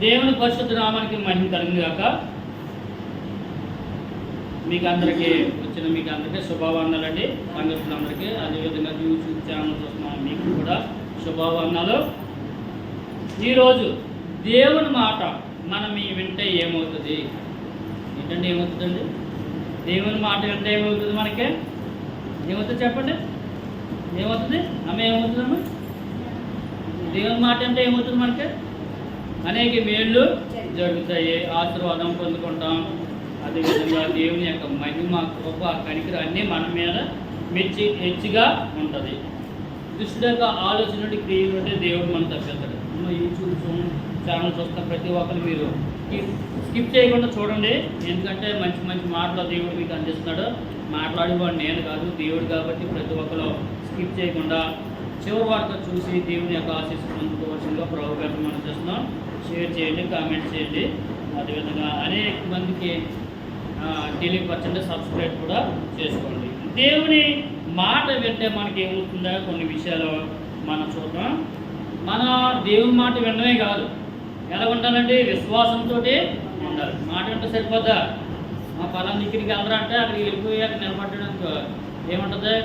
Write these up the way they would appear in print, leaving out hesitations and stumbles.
దేవుని పరిశుద్ధ నామానికి మహిమ కలిగింది గాక. మీకు అందరికీ శుభావందనాలండి. సంఘస్థులందరికీ, అదేవిధంగా యూట్యూబ్ ఛానల్ చూస్తున్నాం మీకు కూడా శుభావందనాలు. ఈరోజు దేవుని మాట మనం వింటే ఏమవుతుంది? ఏంటంటే ఏమవుతుందండి? దేవుని మాట వింటే ఏమవుతుంది? మనకే ఏమవుతుంది చెప్పండి? ఏమవుతుంది అమ్మ? ఏమవుతుందమ్మా? దేవుని మాట అంటే ఏమవుతుంది? మనకే అనేక మేళ్ళు జరుగుతాయి, ఆశీర్వాదం పొందుకుంటాం. అదేవిధంగా దేవుని యొక్క మహిమ, కృప, కనికరం అన్నీ మన మీద హెచ్చుగా ఉంటుంది. దుష్టుడి యొక్క ఆలోచన నుండి, క్రియ నుండి దేవుడు మనం తప్పిస్తాడు. యూట్యూబ్ ఛానల్ చూస్తున్న ప్రతి ఒక్కరు మీరు స్కిప్ చేయకుండా చూడండి. ఎందుకంటే మంచి మంచి మాటలు దేవుడు మీకు అందిస్తున్నాడు. మాట్లాడేవాడు నేను కాదు, దేవుడు. కాబట్టి ప్రతి ఒక్కరు స్కిప్ చేయకుండా చివరి వరకు చూసి దేవుని యొక్క ఆశీస్సు పొందుకోవాల్సిందిగా ప్రభు గారిని మనం చేస్తున్నాం. షేర్ చేయండి, కామెంట్ చేయండి. అదేవిధంగా అనేక మందికి తెలియపరచండి, సబ్స్క్రైబ్ కూడా చేసుకోండి. దేవుని మాట వింటే మనకి ఏమవుతుందో కొన్ని విషయాలు మనం చూద్దాం. మన దేవుని మాట వినడమే కాదు, ఎలా ఉండాలంటే విశ్వాసంతో ఉండాలి. మాట వింటే సరిపోద్దా? మా పలానా దగ్గరికి వెళ్ళరా అంటే అక్కడికి వెళ్ళిపోయాక నిలబడడానికి ఏముంటుంది?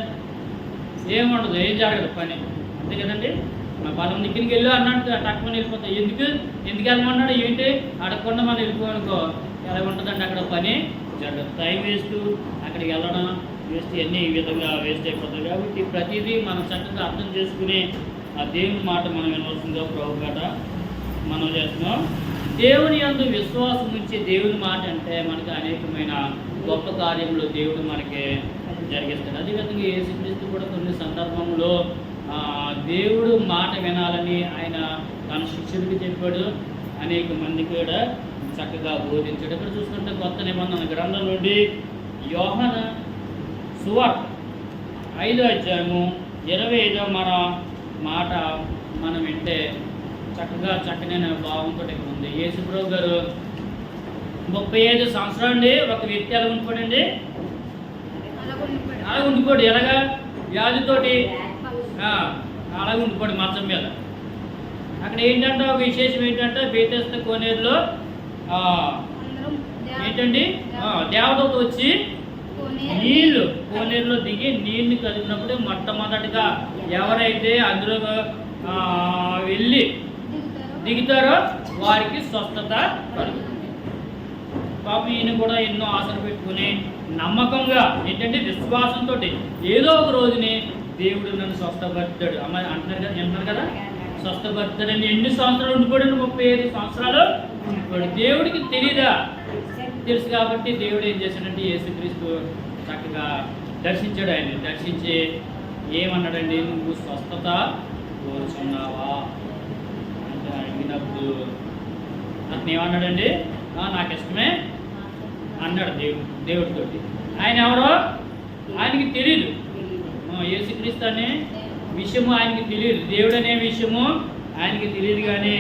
ఏముండదు, ఏం జరగదు పని, అంతే కదండి. మా పలానా దగ్గరికి వెళ్ళి అన్నట్టు టక్కుని వెళ్ళిపోతాయి. ఎందుకు వెళ్ళమన్నాడు ఏంటి అడగకుండా మనం వెళ్ళిపోయానుకో ఎలా ఉంటుందండి? అక్కడ పని జరగదు, టైం వేస్ట్, అక్కడికి వెళ్ళడం వేస్ట్, ఇవన్నీ ఈ విధంగా వేస్ట్ అయిపోతాయి. కాబట్టి ప్రతిదీ మనం చక్కగా అర్థం చేసుకుని ఆ దేవుని మాట మనం వినవలసిందిగా ప్రభు గట మనం చేస్తున్నాం. దేవుని యందు విశ్వాసం ఉంచి దేవుని మాట అంటే మనకి అనేకమైన గొప్ప కార్యములు దేవుడు మనకి జరిగిస్తాడు. అదేవిధంగా యేసుక్రీస్తు కూడా కొన్ని సందర్భంలో దేవుడు మాట వినాలని ఆయన తన శిష్యుడికి చెప్పాడు, అనేక మందికి కూడా చక్కగా బోధించాడు. ఇక్కడ చూసుకుంటే కొత్త నిబంధన గ్రంథం నుండి యోహాను సువార్త 5వ అధ్యాయము 25వ మాట మనం వింటే చక్కనైన భావంతో ఇక్కడ ఉంది. యేసుప్రభు గారు 35 సంవత్సరాలు అండి ఒక వ్యక్తి ఎలా ఉండిపోడండి? అలా ఉండిపోడు. ఎలాగా? వ్యాధితోటి అలా ఉండిపోడు మంచం మీద. అక్కడ ఏంటంటే ఒక విశేషం ఏంటంటే బేతెస్దా కోనేరులో ఏంటండి దేవదూత వచ్చి కోనేరులో దిగి నీళ్ళని కదిపినప్పుడు మొట్టమొదటిగా ఎవరైతే అందులో వెళ్ళి దిగుతారో వారికి స్వస్థత కలుగుతుంది. పాపం ఈయన కూడా ఎన్నో ఆశలు పెట్టుకుని నమ్మకంగా ఏంటంటే విశ్వాసంతో ఏదో ఒక రోజుని దేవుడు నన్ను స్వస్థపరుస్తాడు అమ్మాయి అంటున్నారు కదా స్వస్థపరుస్తాడని. ఎన్ని సంవత్సరాలు ఉండిపోయాడు? 35 సంవత్సరాలు ఉండిపోయాడు. దేవుడికి తెలియదా? తెలుసు. కాబట్టి దేవుడు ఏం చేశాడంటే యేసుక్రీస్తు చక్కగా దర్శించాడు. ఆయన దర్శించి ఏమన్నాడండి? నువ్వు స్వస్థత కోరుచున్నావా అంటే అడిగినప్పుడు అతను ఏమన్నాడండి? నాకు ఇష్టమే అన్నాడు దేవుడితోటి. ఆయన ఎవరో ఆయనకి తెలియదు. యేసుక్రీస్తు అనే విషయము ఆయనకి తెలియదు, దేవుడు అనే విషయము ఆయనకి తెలియదు. కానీ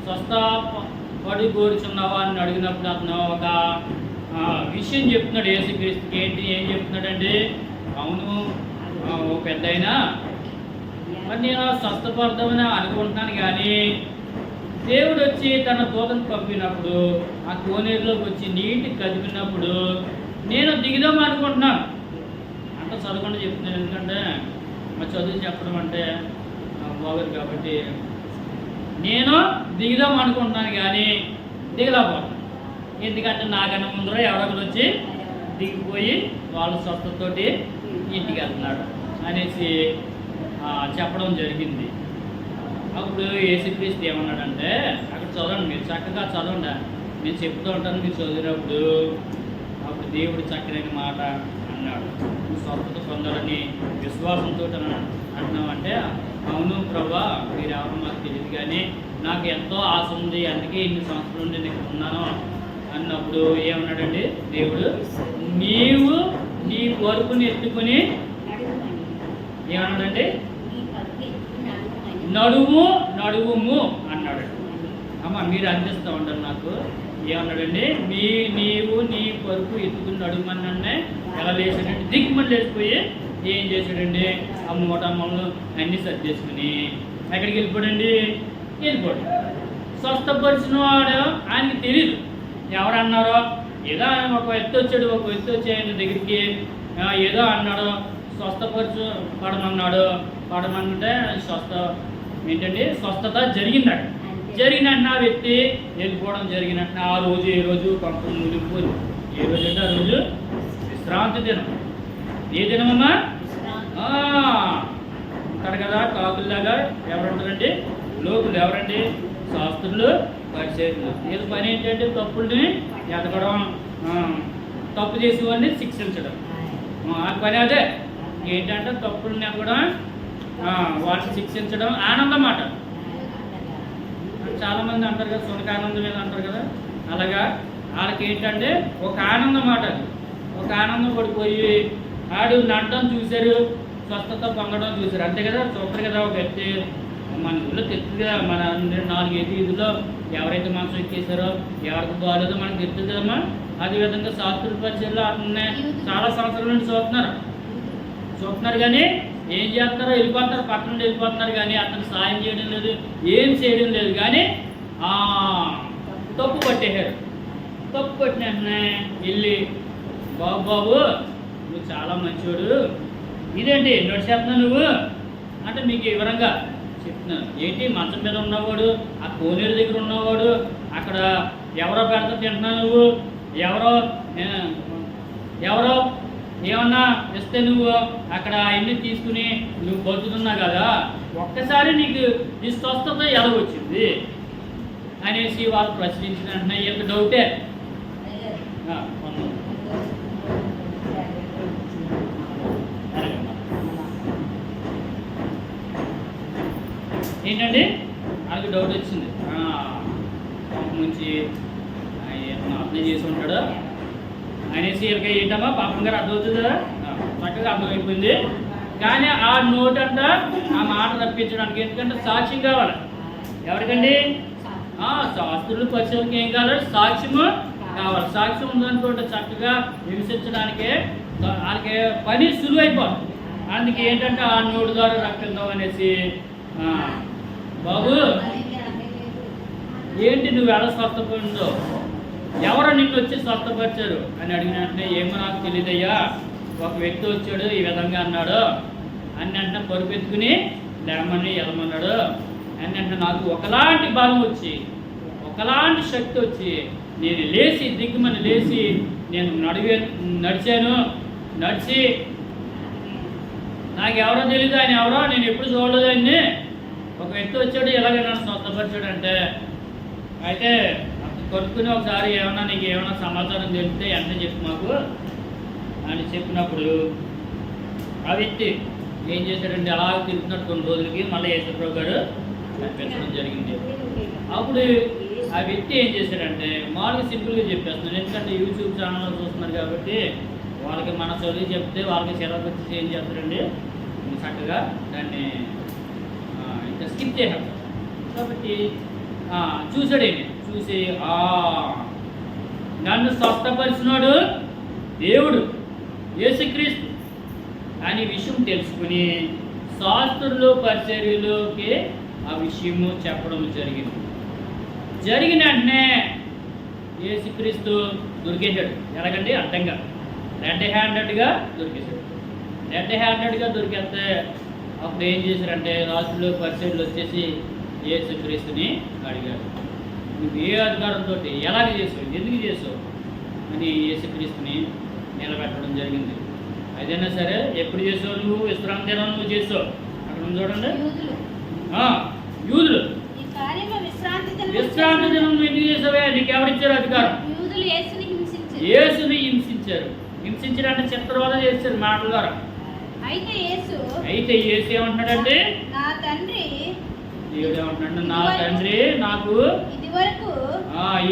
స్వస్థపడి కోరుచున్నావా అని అడిగినప్పుడు అతను ఒక విషయం చెప్తున్నాడు యేసుక్రీస్తుకి. ఏం చెప్తున్నాడండి? అవును ఓ పెద్దయినా మరి నేను స్వస్థపడదామని అనుకుంటున్నాను, కానీ దేవుడు వచ్చి తన దూతను పంపినప్పుడు ఆ కోనేరులోకి వచ్చి నీటికి కదిపినప్పుడు నేను దిగుదాం అనుకుంటున్నాను. అంత చదవకుండా చెప్తున్నాను, ఎందుకంటే మా చదువు చెప్పడం అంటే బాగోదు. కాబట్టి నేను దిగుదాం అనుకుంటున్నాను కానీ దిగలేకపోతున్నాను. ఎందుకంటే నాకన్నా ముందర ఎవరొకరు వచ్చి దిగిపోయి వాళ్ళ స్వస్థతతోటి ఇంటికి వెళ్తున్నాడు అనేసి చెప్పడం జరిగింది. అప్పుడు యేసుక్రీస్తు ఏమన్నాడంటే, అక్కడ చదవండి, మీరు చక్కగా చదవండి, నేను చెప్తూ ఉంటాను, మీరు చదివినప్పుడు అప్పుడు దేవుడు చక్కనైన మాట అన్నాడు. నువ్వు స్వస్థత పొందాలని విశ్వాసంతో అంటున్నావంటే, అవును ప్రభా మీరు ఎవరో మాకు తెలియదు, కానీ నాకు ఎంతో ఆశ ఉంది, అందుకే ఇన్ని సంవత్సరాల నుండి నేను ఉన్నాను అన్నప్పుడు ఏమన్నాడండి దేవుడు? నీవు నీ కొడుకుని ఎత్తుకుని ఏమన్నాడండి? నడువుము అన్నాడు. అమ్మ మీరు అందిస్తూ ఉంటారు నాకు. ఏమన్నాడండి? నీవు నీ కొడుకు ఎత్తుకుని నడుమన్నే ఎలా లేచాడండి? దిక్కుమని లేచిపోయి ఏం చేశాడండి? ఆ మూటమ్మలు అన్నీ సర్దేసుకుని ఎక్కడికి వెళ్ళిపోడండి? వెళ్ళిపోడు. స్వస్థపరిచిన వాడు ఆయనకి తెలియదు. ఎవరన్నారో ఏదో ఒక వ్యక్తి వచ్చాడు, ఒక వ్యక్తి వచ్చి ఆయన దగ్గరికి ఏదో అన్నాడు, పడమన్నాడు. పడమంటే ఏంటంటే స్వస్థత జరిగిందట. జరిగినట్టు ఆ వ్యక్తి వెళ్ళిపోవడం జరిగినట్టు ఆ రోజు ఏ రోజు పంపం మునిగిపోయి ఏ రోజు అంటే ఆ రోజు విశ్రాంతి దినం. ఏ దినమమ్మా? ఉంటారు కదా కాకుల్లాగా. ఎవరు ఉంటారండి? లోకులు. ఎవరండి? శాస్త్రులు, పరిచర్యలు. వీళ్ళ పని ఏంటంటే తప్పుల్ని ఎదగడం, తప్పు చేసేవాడిని శిక్షించడం. ఆ పని అదే. ఏంటంటే తప్పుల్ని ఎదగడం, వాటిని శిక్షించడం. ఆనందం మాట. చాలామంది అంటారు కదా సునకానందం మీద అంటారు కదా, అలాగా వాళ్ళకి ఏంటంటే ఒక ఆనందం మాట. ఒక ఆనందం పడిపోయి ఆడు నడడం చూశారు, స్వస్థత పొందడం చూశారు, అంతే కదా. చూస్తారు కదా ఒక వ్యక్తి మన ఊళ్ళో తెలుస్తుంది కదా, మన 4-5 వీధుల్లో ఎవరైతే మనసు ఎక్కేశారో ఎవరికి బాగాలేదో మనకు తెలుస్తుంది కదమ్మా. అదేవిధంగా శాస్త్రుల పరిచయంలో అతన్ని చాలా సంవత్సరాల నుండి చూస్తున్నారు కానీ ఏం చేస్తారో వెళ్ళిపోతారు, పక్కన నుండి వెళ్ళిపోతున్నారు కానీ అతను సాయం చేయడం లేదు, ఏం చేయడం లేదు. కానీ తప్పు పట్టేశారు. తప్పు పట్టిన వెంటనే వెళ్ళి బాబు నువ్వు చాలా మంచివాడు, ఇదేంటి నడిచేస్తున్నావు నువ్వు అంటే మీకు వివరంగా చెప్తున్నాను. ఏంటి మంచం మీద ఉన్నవాడు, ఆ కోనేరు దగ్గర ఉన్నవాడు, అక్కడ ఎవరో పెడతా తింటున్నావు నువ్వు, ఎవరో ఏమన్నా ఇస్తే నువ్వు అక్కడ అన్నీ తీసుకుని నువ్వు బతుకుతున్నావు కదా, ఒక్కసారి నీకు ఈ స్వస్థత ఎలా వచ్చింది అనేసి వాళ్ళు ప్రశ్నించిన వెంటనే ఎంత డౌటే. ఏంటండి వాళ్ళకి డౌట్ వచ్చింది. పాపం నుంచి అర్థం చేసి ఉంటాడు అనేసి వీళ్ళకి ఏంటమ్మా పాపం గారు అర్థమవుతుంది కదా, చక్కగా అర్థమైపోయింది. కానీ ఆ నోటంట ఆ మాట రప్పించడానికి ఎందుకంటే సాక్ష్యం కావాలి. ఎవరికండి? శాస్త్రులు పరిచయాలకి ఏం కావాలి? సాక్ష్యము కావాలి. సాక్ష్యం ఉందనుకుంటే చక్కగా హింసించడానికే వాళ్ళకి పని సులువైపోతుంది. అందుకే ఏంటంటే ఆ నోటు ద్వారా రప్పిద్దాం అనేసి, బాబు ఏంటి నువ్వు ఎలా స్వస్థపడిందో, ఎవరో నిన్ను వచ్చి స్వస్థపరిచారు అని అడిగినట్టే, ఏమో నాకు తెలియదయ్యా, ఒక వ్యక్తి వచ్చాడు ఈ విధంగా అన్నాడు అని అంటే పరుపెత్తుకుని లేమని ఎలమన్నాడు అని అంటే నాకు ఒకలాంటి బలం వచ్చి, ఒకలాంటి శక్తి వచ్చి నేను లేచి దిగ్గుమని లేచి నేను నడిచాను. నడిచి నాకు ఎవరో తెలియదు, ఆయన ఎవరో నేను ఎప్పుడు చూడలేదు ఆయన్ని. ఒక వ్యక్తి వచ్చాడు ఎలాగ నన్ను స్వస్థపరిచాడు అంటే, అయితే కొనుక్కుని ఒకసారి ఏమన్నా నీకు ఏమైనా సమాచారం తెలిస్తే ఎంత చెప్పు మాకు అని చెప్పినప్పుడు ఆ వ్యక్తి ఏం చేశాడంటే అలా తిరుగుతున్నట్టు కొన్ని రోజులకి మళ్ళీ యేసుప్రభు గారు పెంచడం జరిగింది. అప్పుడు ఆ వ్యక్తి ఏం చేశాడంటే మామూలుగా సింపుల్గా చెప్పేస్తున్నాడు, ఎందుకంటే యూట్యూబ్ ఛానల్లో చూస్తున్నారు కాబట్టి వాళ్ళకి మన చదివి చెప్తే వాళ్ళకి సెలవు వచ్చి ఏం చేస్తారండి చక్కగా దాన్ని ఇంకా స్కిప్ చేశాడు. కాబట్టి చూసాడేంటి, చూసి నన్ను స్వస్థపరిచినాడు దేవుడు యేసుక్రీస్తు అనే విషయం తెలుసుకుని శాస్త్రులు పరిచర్యలోకి ఆ విషయము చెప్పడం జరిగింది. జరిగిన వెంటనే యేసుక్రీస్తు దొరికేశాడు. ఎలాగంటే అడ్డంగా రెడ్ హ్యాండెడ్గా దొరికేశాడు. రెడ్ హ్యాండెడ్గా దొరికేస్తే అప్పుడు ఏం చేశారంటే రాజులు పరిచర్యలు వచ్చేసి యేసుక్రీస్తుని అడిగారు, నువ్వు ఏ అధికారంతో ఎలాగ చేసావు, ఎందుకు చేసావు అని యేసుక్రీస్తుని నిలబెట్టడం జరిగింది. అదైనా సరే ఎప్పుడు చేసావు నువ్వు? విశ్రాంతి దినం నువ్వు చేసావు. అక్కడ చూడండి, యూదులు విశ్రాంతి దినం నువ్వు ఎందుకు చేసావే? నీకు ఎవరిచ్చారు అధికారం? యేసుని హింసించారు. హింసించడానికి చిత్రవద చేశారు మాటల ద్వారా. అయితే యేసు ఏమంటున్నాడంటే, దేవుడు ఏమంటున్నాడు, నా తండ్రి నాకు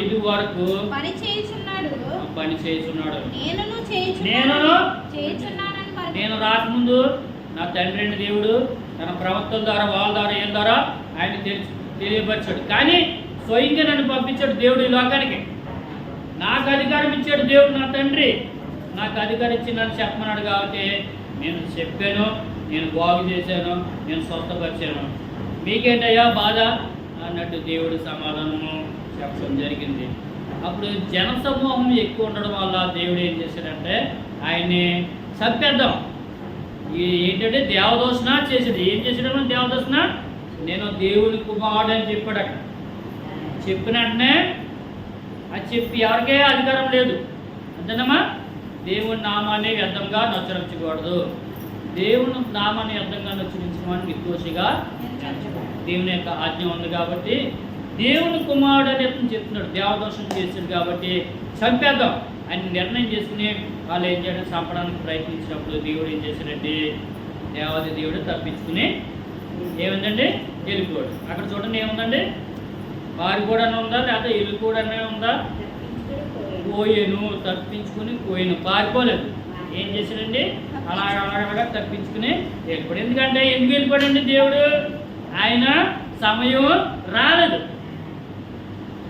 ఇది వరకు పని చేయుచున్నాడు. నేను రాకముందు నా తండ్రి అయిన దేవుడు తన ప్రవక్తల ద్వారా వాళ్ళ ద్వారా ఏం ద్వారా ఆయన తెలియపరిచాడు. కానీ స్వయంగా నన్ను పంపించాడు దేవుడు ఈ లోకానికి. నాకు అధికారం ఇచ్చాడు దేవుడు, నా తండ్రి నాకు అధికారం ఇచ్చి నన్ను చెప్పమన్నాడు. కాబట్టి నేను చెప్పాను, నేను బాగు చేశాను, నేను స్వస్థపరిచాను. మీకేంటయ్యా బాధ? అన్నట్టు దేవుడి సమాధానము చెప్పడం జరిగింది. అప్పుడు జనసమూహం ఎక్కువ ఉండడం వల్ల దేవుడు ఏం చేశాడంటే ఆయన్ని చంపేద్దాం, ఏంటంటే దేవదోషణ చేసేది. ఏం చేసాడమ్మా దేవదోషణ? నేను దేవుని కుమారుడు అని చెప్పాడు. అక్కడ చెప్పిన వెంటనే అది చెప్పి ఎవరికే అధికారం లేదు అంతేనమ్మా. దేవుని నామాన్ని వ్యర్థంగా నచ్చరించకూడదు. దేవుని నామాన్ని వ్యర్థంగా నచ్చరించిన వాడిని నిర్దోషిగా దేవుని యొక్క ఆజ్ఞ ఉంది కాబట్టి దేవుని కుమారుడు అని అతను చెప్తున్నాడు. దేవదోషం చేశాడు కాబట్టి చంపేద్దాం అని నిర్ణయం చేసుకుని వాళ్ళు ఏం చేయడం చంపడానికి ప్రయత్నించినప్పుడు దేవుడు ఏం చేశాడంటే దేవాది దేవుడు తప్పించుకుని ఏముందండి వెళ్ళిపోయాడు. అక్కడ చూడండి ఏముందండి, వారి కూడా ఉందా లేకపోతే ఇల్లు కూడా ఉందా? పోయేను, తప్పించుకుని పోయాను, పారిపోలేదు. ఏం చేశాడండి అలాగా తప్పించుకుని వెళ్ళిపోయాడు. ఎందుకంటే ఎందుకు వెళ్ళిపోయాడండి దేవుడు? ఆయన సమయం రాలేదు.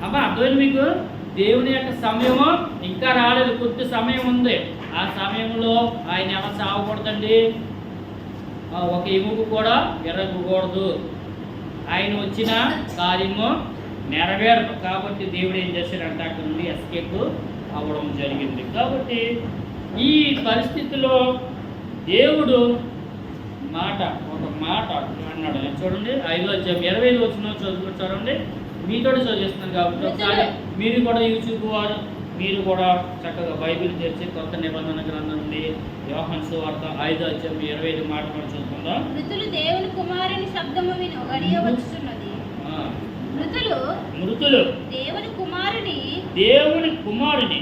అబ్బా అర్థమైంది మీకు? దేవుని యొక్క సమయము ఇంకా రాలేదు, కొద్ది సమయం ఉంది. ఆ సమయంలో ఆయన ఎలా సాగకూడదండి, ఒక ఎముక కూడా ఎరగకూడదు. ఆయన వచ్చిన కార్యము నెరవేరదు. కాబట్టి దేవుడు ఏం చేశాడంటే అక్కడ నుండి ఎస్కేప్ అవ్వడం జరిగింది. కాబట్టి ఈ పరిస్థితిలో దేవుడు ఒక మాట అన్నాడు. చూడండి 5వ అధ్యాయం 25 వచనం చదువుతారండి. మీతో చదివిస్తున్నాను కాబట్టి ఒకసారి మీరు కూడా యూట్యూబ్ వారు మీరు కూడా చక్కగా బైబిల్ తెరిచి కొత్త నిబంధన గ్రంథం నుండి యోహాను సువార్త 5వ అధ్యాయం 25 మాట మనం చదువుకుందాం. మృతులు దేవుని కుమారుని శబ్దము విను గడియ వచ్చుచున్నది. మృతులు దేవుని కుమారుని 24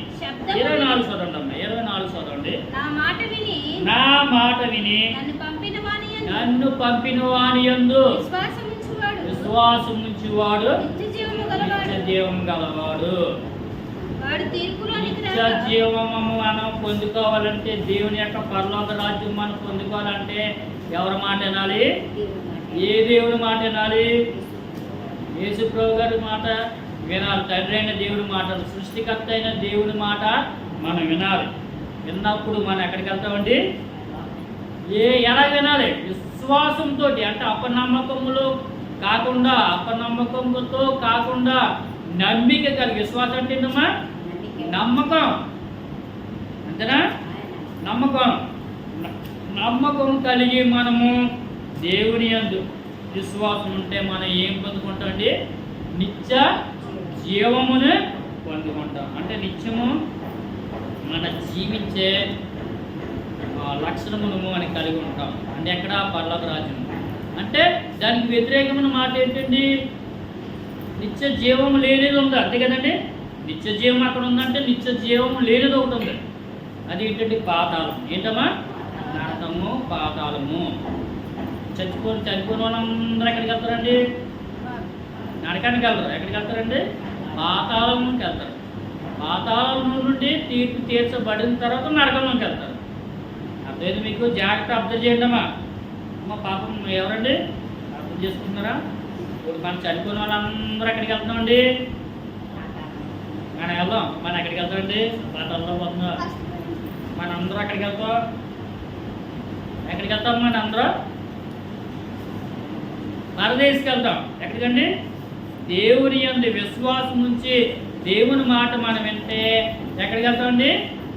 చదవండి. 24 చదవండి. నా మాట విని నన్ను పంపిన వాని యందు విశ్వాసముంచువాడు నిత్య జీవము గలవాడు. నిత్య జీవము మనం పొందుకోవాలంటే, దేవుని యొక్క పరలోక రాజ్యం మనం పొందుకోవాలంటే ఎవరి మాట వినాలి? ఏ దేవుని మాట వినాలి? యేసుప్రభు గారి మాట వినాలి. తండ్రి అయిన దేవుడి మాట, సృష్టికర్త అయిన దేవుడి మాట మనం వినాలి. విన్నప్పుడు మనం ఎక్కడికి వెళ్తామండి? ఎలా వినాలి? విశ్వాసంతో, అంటే అపనమ్మకములో కాకుండా, అపనమ్మకంతో కాకుండా నమ్మిక కలిగి. విశ్వాసం అంటే ఏంటమ్మా? నమ్మకం, అంతేనా? నమ్మకం కలిగి మనము దేవుని యందు విశ్వాసం ఉంటే మనం ఏం పొందుకుంటామండి? నిత్య జీవమును పొందుకుంటాం. అంటే నిత్యము మన జీవించే లక్షణమును మనం కలిగి ఉంటాం. అంటే ఎక్కడ? పరలోక రాజ్యం. అంటే దానికి వ్యతిరేకమైన మాట ఏంటండి? నిత్య జీవం లేనిది ఉంది, అంతే కదండి. నిత్య జీవం అక్కడ ఉందంటే నిత్య జీవం లేనిది ఒకటి ఉంది. అది ఏంటంటే పాతాళం. ఏంటమ్మా? నరకము, పాతాళము. చనిపోయిన వాళ్ళందరూ ఎక్కడికి వెళ్తారండి? నరకానికి వెళ్తారు. ఎక్కడికి వెళ్తారండి? పాతాళంలోకి వెళ్తారు. పాతాళం నుండి తీర్పు తీర్చబడిన తర్వాత నరకంలోకి వెళ్తారు. అర్థమైంది మీకు? జాగ్రత్త అబ్జర్వ్ చేయండి అమ్మా. పాపం ఎవరండి అర్థం చేసుకుంటున్నారా? ఇప్పుడు మనం చనిపోయిన వాళ్ళందరూ ఎక్కడికి వెళ్తామండి? మనం వెళ్దాం. మనం ఎక్కడికి వెళ్తామండి? పాతాళంలో పోతుందా? మనందరూ ఎక్కడికి వెళ్తాం? ఎక్కడికి వెళ్తాం? మనందరూ పరదేశికి వెళ్తాం. ఎక్కడికండి? దేవుని యందు విశ్వాసం నుంచి దేవుని మాట మనం వింటే ఎక్కడికి వెళ్తామండి?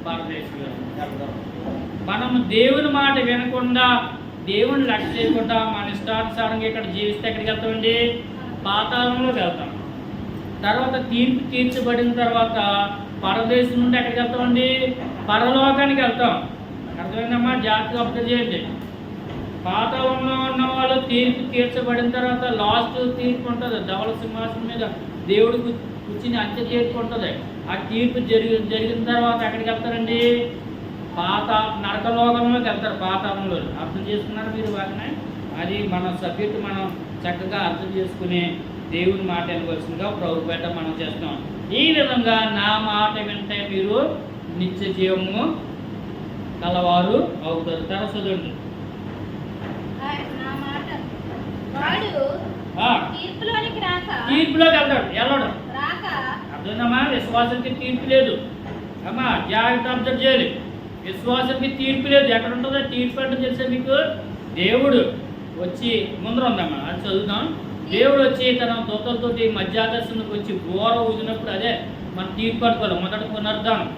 పరదేశికి వెళ్తాం. మనము దేవుని మాట వినకుండా, దేవుని లక్ష్య చేయకుండా మన ఇష్టానుసారంగా ఇక్కడ జీవిస్తే ఎక్కడికి వెళ్తామండి? పాతాళంలోకి వెళ్తాం. తర్వాత తీర్పు తీర్చబడిన తర్వాత పరదేశం నుండి ఎక్కడికి వెళ్తామండి? పరలోకానికి వెళ్తాం. అర్థమైందమ్మా? జాగ్రత్తగా అబ్జర్వ్ చేయండి. పాతాళంలో ఉన్న వాళ్ళు తీర్పు తీర్చబడిన తర్వాత లాస్ట్ తీర్పు ఉంటుంది. ధవళ సింహాసనం మీద దేవుడు కూర్చుని అంత్య తీర్పు ఉంటుంది. ఆ తీర్పు జరిగిన తర్వాత ఎక్కడికి వెళ్తారండి? నరకలోకంలోకి వెళ్తారు, పాతాళంలో. అర్థం చేసుకున్నారు మీరు బాగానే? అది మన సబ్జెక్టు మనం చక్కగా అర్థం చేసుకుని దేవుని మాట వినవలసిందిగా ప్రభు పేట మనం చేస్తాం. ఈ విధంగా నా మాట వింటే మీరు నిత్య జీవము కలవారు అవుతారు. తర్వాత చదవండి. తీర్పులోకి వెళ్తాడు. వెళ్ళడం అర్థమైందమ్మా? విశ్వాసానికి తీర్పు లేదు అమ్మా. జాగ్రత్త అబ్జర్వ్ చేయాలి. విశ్వాసానికి తీర్పు లేదు. ఎక్కడ ఉంటుందో తీర్పు అంటే తెలిసే మీకు? దేవుడు వచ్చి ముందర ఉందమ్మా. అది చదువుతాం. దేవుడు వచ్చి తన దూతలతోటి మధ్యాదర్శనకు వచ్చి బోర ఊదినప్పుడు, అదే మన తీర్పు అనుకోవాలి మొదటి పునరుద్ధానం.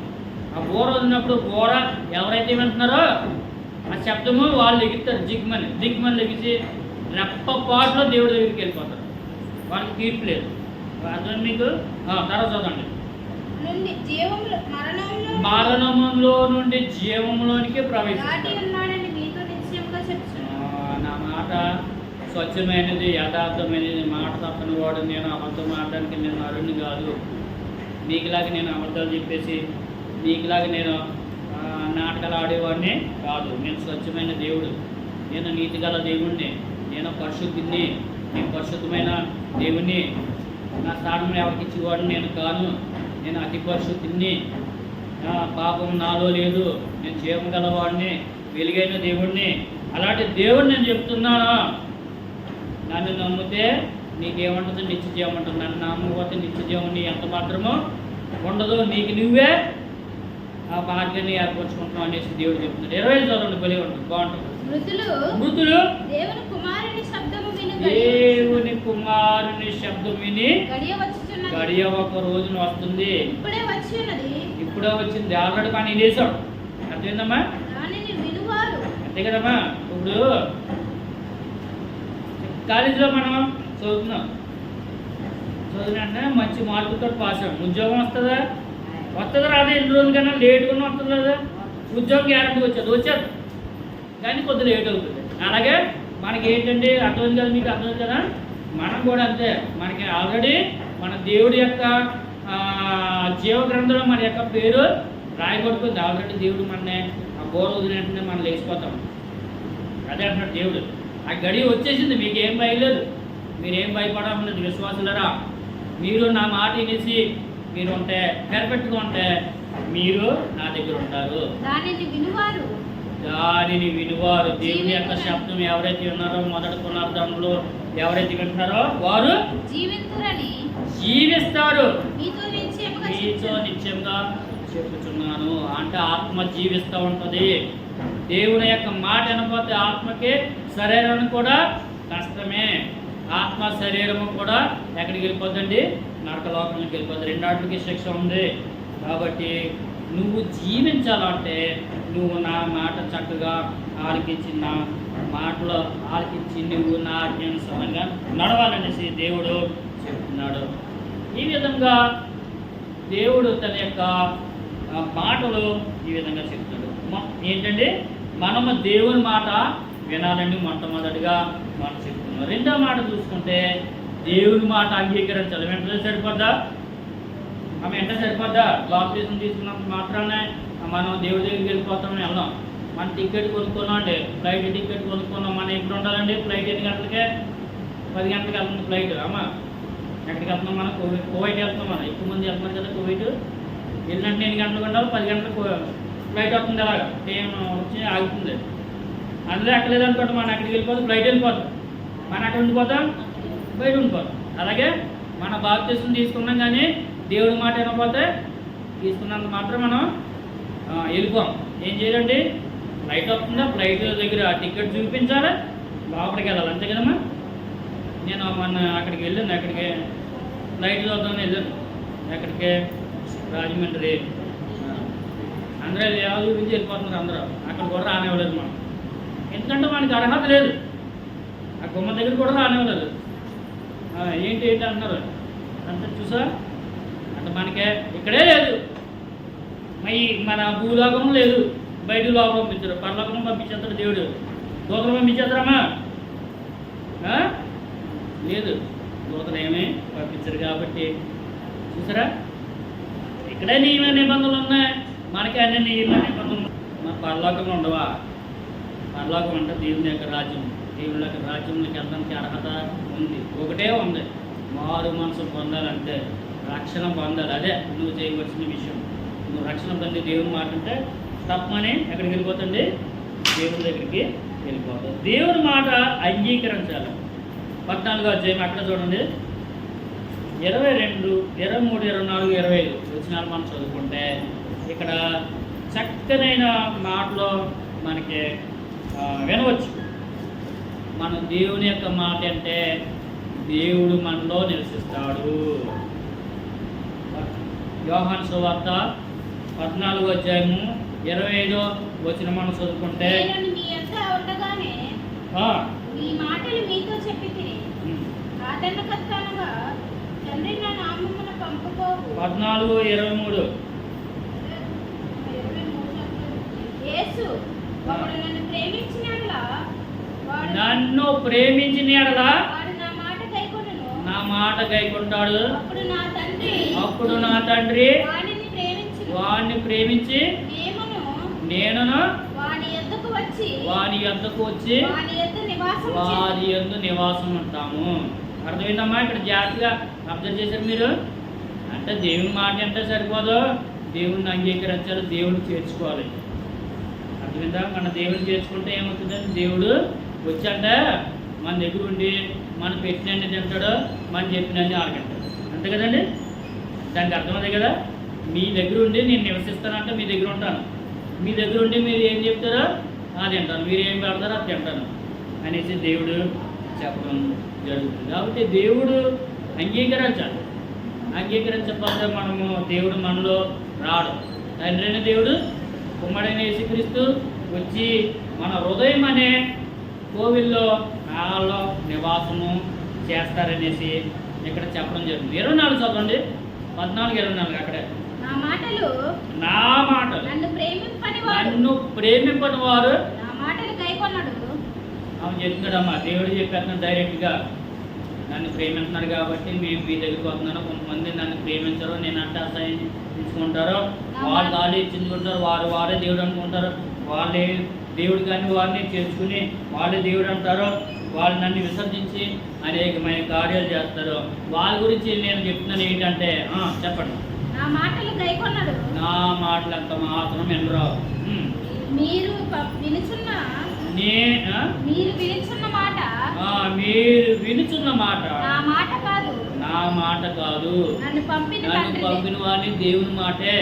ఆ బోర ఊదినప్పుడు బోర ఎవరైతే వింటున్నారో ఆ శబ్దము వాళ్ళు ఎగుతారు, దిగ్మని లెగిసి రెప్పపాటులో దేవుడి దగ్గరికి వెళ్ళిపోతారు. వాళ్ళకి తీర్పు లేదు. అర్థం మీకు? తర్వాత చదవండి. మరణంలో నుండి జీవంలోనికి ప్రవేశిస్తాడు. నా మాట స్వచ్ఛమైనది, యథార్థమైనది, మాట తప్పని వాడు నేను అబద్ధం మాట్లాడడానికి నేను అరుణ్ణి కాదు. నీకులాగా నేను అబద్ధాలు చెప్పేసి నీకులాగా నేను నాటకాలు ఆడేవాడిని కాదు. నేను స్వచ్ఛమైన దేవుడు, నేను నీతిగల దేవుణ్ణి, నేను పరిశుద్ధిని, నేను పరిశుద్ధమైన దేవుణ్ణి. నా స్థానం ఎవరికి ఇచ్చేవాడిని నేను కాను. నేను అతి పరిశుద్ధిని, పాపం నాలో లేదు. నేను జీవం గలవాడిని, వెలుగైన దేవుణ్ణి. అలాంటి దేవుడు నేను చెప్తున్నాను. నన్ను నమ్మితే నీకేమంటుంది? నిత్య జీవం ఉంటుంది. నన్ను నమ్మకపోతే నిత్య జీవం నీ ఎంత మాత్రమో ఉండదు. నీకు నువ్వే ఆ భాగ్యాన్ని ఏర్పరచుకుంటున్నావు అనేసి దేవుడు చెప్తున్నాడు. 20 చదవండి, బలి ఉంటుంది, బాగుంటుంది. మృతులు దేవుని కుమారుని శబ్దం విని గడియ ఒక రోజున వస్తుంది. ఇప్పుడే వచ్చింది, ఆల్రెడీ పని చేసాడు. అర్థమైందమ్మా? అంతే కదమ్మా. ఇప్పుడు కాలేజీలో మనం చదువుతున్నాం, చదివిన మంచి మార్కులతో పాస్ అవ్వం. ఉద్యోగం వస్తుందా? రాదు. ఎన్ని రోజులు కన్నా లేటుగా వస్తుంది కదా. ఉద్యోగం గ్యారంటీ వచ్చేది కానీ కొద్దిగా లేట్ అవుతుంది. అలాగే మనకి ఏంటంటే అర్థమైంది కదా, మీకు అర్థమైంది కదా. మనం కూడా అంతే. మనకి ఆల్రెడీ మన దేవుడి యొక్క జీవ గ్రంథంలో మన యొక్క పేరు రాయబడుతుంది. ఆల్రెడీ దేవుడు మననే ఆ బోర వదిలినట్టునే మనం లేచిపోతాం. అదే అంటున్నాడు దేవుడు. ఆ గడి వచ్చేసింది, మీకేం భయలేదు, మీరేం భయపడలేదు. విశ్వాసులరా, మీరు నా మాట వినేసి మీరు ఉంటే, పెర్ఫెక్ట్గా ఉంటే మీరు నా దగ్గర ఉంటారు. దానిని వినువారు. దేవుని యొక్క శబ్దం ఎవరైతే ఉన్నారో మొదటి పునరుద్ధరణలో ఎవరైతే వింటున్నారో వారు జీవిస్తారు. మీతో నిత్యంగా చెప్పుచున్నాను. అంటే ఆత్మ జీవిస్తూ ఉంటుంది. దేవుని యొక్క మాట వినకపోతే ఆత్మకి శరీరం కూడా కష్టమే. ఆత్మ శరీరము కూడా ఎక్కడికి వెళ్ళిపోద్దండి? నరకలోకంలోకి వెళ్ళిపోద్ది. రెండాటికి శిక్ష ఉంది. కాబట్టి నువ్వు జీవించాలంటే నువ్వు నా మాట చక్కగా ఆలకించి, నా మాటలో ఆలకించి నువ్వు నా ఆజ్ఞానుసారంగా నడవాలనేసి దేవుడు చెప్తున్నాడు. ఈ విధంగా దేవుడు తన యొక్క మాటలు ఈ విధంగా చెప్తాడు. ఏంటంటే మనము దేవుని మాట వినాలండి. మొట్టమొదటిగా మనం చెప్తున్నాం. రెండో మాట చూసుకుంటే దేవుని మాట అంగీకరించాలి. వెంటనే సరిపోద్దా? ఆమె వెంటనే సరిపోద్దా? బాప్తిజం తీసుకున్నప్పుడు మాత్రమే మనం దేవుడి దగ్గరికి వెళ్ళిపోతామని వెళ్దాం. మన టికెట్ కొనుక్కున్నాం అండి, ఫ్లైట్ టికెట్ కొనుక్కున్నాం. మనం ఎప్పుడు ఉండాలండి? ఫ్లైట్ ఎన్ని గంటలకే? 10 గంటలకు వెళ్తుంది ఫ్లైట్. అమ్మా ఎక్కడికి వెళ్తున్నాం? మనం కువైట్ వెళ్తున్నాం. మనం ఎక్కువ మంది వెళ్తున్నారు కదా కువైట్. వెళ్ళినట్టు 8 గంటలకు ఉండాలి, 10 గంటలకు ఫ్లైట్ వస్తుంది. అలాగా ట్రైన్ వచ్చి ఆగుతుంది. అందులో ఎక్కలేదు అనుకోండి, మనం అక్కడికి వెళ్ళిపోతాం, ఫ్లైట్ వెళ్ళిపోతాం. మనం అక్కడ ఉండిపోతాం, బయట ఉండిపోతాం. అలాగే మన బాప్తిజం తీసుకున్నాం కానీ దేవుడి మాట వినకపోతే తీసుకున్నంత మాత్రం మనం వెళ్ళిపోం. ఏం చేయాలండి? ఫ్లైట్ వస్తుందా, ఫ్లైట్ దగ్గర టికెట్ చూపించాలా, లోపలికి వెళ్ళాలి. అంతే కదమ్మా. నేను మొన్న అక్కడికి వెళ్ళాను. అక్కడికి ఫ్లైట్ చూద్దామని వెళ్ళాను. ఎక్కడికి? రాజమండ్రి. అందరూ ఎవరు చూపించి వెళ్ళిపోతున్నారు. అందరూ అక్కడ కూడా రానివ్వలేదు మనం. ఎందుకంటే మనకి అర్హత లేదు. ఆ గుమ్మ దగ్గర కూడా రానివ్వలేదు. ఏంటి అంటున్నారు. అంత చూసా అంటే మనకే ఇక్కడే లేదు. మన భూలోకం లేదు, బయట లోకం పంపించారు. పరలోకం పంపించేస్తాడు దేవుడు. దూతలు పంపించేస్తారమ్మా? లేదు, దూతలు ఏమీ పంపించరు. కాబట్టి చూసారా, ఇక్కడే నియమ నిబంధనలు ఉన్నాయి. మనకి అన్ని నియమ నిబంధనలు. మన పరలోకంలో ఉండవా? పరలోకం అంటే దేవుని యొక్క రాజ్యం. దేవుని యొక్క రాజ్యంలోకి వెళ్ళడానికి అర్హత ఉంది. ఒకటే ఉంది, మారు మనసు పొందాలంటే, రక్షణ పొందాలి. అదే నువ్వు చేయవలసిన విషయం. నువ్వు రక్షణ పొంది దేవుని మాట అంటే తప్పని ఎక్కడికి వెళ్ళిపోతుంది? దేవుని దగ్గరికి వెళ్ళిపోతుంది. దేవుని మాట అంగీకరించాలి. 14వ అధ్యాయం అక్కడ చూడండి, 22, 23, 24, 25 వచనాలు మనం చదువుకుంటే ఇక్కడ చక్కనైన మాటలో మనకి వినవచ్చు. మనం దేవుని యొక్క మాట అంటే దేవుడు మనలో నివసిస్తాడు. యోహాను సువార్త 14:25 మనం చదువుకుంటే, నేను మీ యొద్ద ఉండగానే ఈ మాటలు మీతో చెప్పితిని. ఆదరణకర్తనగా తండ్రి నా నామమున పంపుకోవు. 14:23 యేసు ఒకడు నన్ను ప్రేమించిన యెడల నన్ను ప్రేమించిన యెడల వాడు నా మాట గైకొనును. నా మాట గైకొంటాడు. అప్పుడు నా తండ్రి వాడిని ప్రేమించి నేనును వాని యొద్దకు వచ్చి వాని యొద్ద నివాసం ఉంటాము. అర్థమైందమ్మా? ఇక్కడ జాగ్రత్తగా అబ్జర్వ్ చేశారు మీరు. అంటే దేవుని మాట అంటే సరిపోదు, దేవుణ్ణి అంగీకరించాలి, దేవుడిని చేర్చుకోవాలి. అర్థమైందా? మన దేవుడిని చేర్చుకుంటే ఏమవుతుందంటే దేవుడు వచ్చంటే మన దగ్గర ఉండి మనం పెట్టినన్ని తింటాడు, మనం చెప్పినన్ని ఆడగంటాడు. అంతే కదండి? దానికి అర్థమదే కదా. మీ దగ్గర ఉండి నేను నివసిస్తానంటే మీ దగ్గర ఉంటాను, మీ దగ్గర ఉండి మీరు ఏం చెప్తారో అది తింటాను, మీరు ఏం పెడతారో అది తింటాను అనేసి దేవుడు చెప్పడం జరుగుతుంది. కాబట్టి దేవుడు అంగీకరించాలి. అంగీకరించకపోతే మనము దేవుడు మనలో రాడు. తండ్రి అయిన దేవుడు కుమ్మడైన యేసుక్రీస్తు వచ్చి మన హృదయం అనే కోవిల్లో నాలో నివాసము చేస్తారనేసి ఇక్కడ చెప్పడం జరుగుతుంది. 24 చదవండి, 14-24 అక్కడే. నా మాటలు నన్ను ప్రేమింపని వారు నా మాటలు గైకొన్నాడు. అవును చెప్తున్నాడమ్మా, దేవుడు చెప్పేస్తున్నాడు డైరెక్ట్గా. నన్ను ప్రేమిస్తున్నారు కాబట్టి మేము మీ దగ్గరికి వస్తున్నాను. కొంతమంది నన్ను ప్రేమించరు, నేను అంటే అసహించుకుంటారు, వాళ్ళు ఆలోచించుకుంటారు, వారే దేవుడు అనుకుంటారు, వాళ్ళే దేవుడు కానీ వారిని చేర్చుకుని వాళ్ళే దేవుడు అంటారు, వాళ్ళు నన్ను విసర్జించి అనేకమైన కార్యాలు చేస్తారు. వాళ్ళ గురించి నేను చెప్తున్నాను ఏంటంటే, చెప్పండి. నా మాటలు గైకొన్నాడు. నా మాటలు అంత మాత్రం వినరావు. మీరు వినుచున్న మాట నా మాట కాదు, నన్ను పంపిన వాడిని దేవుని మాటే.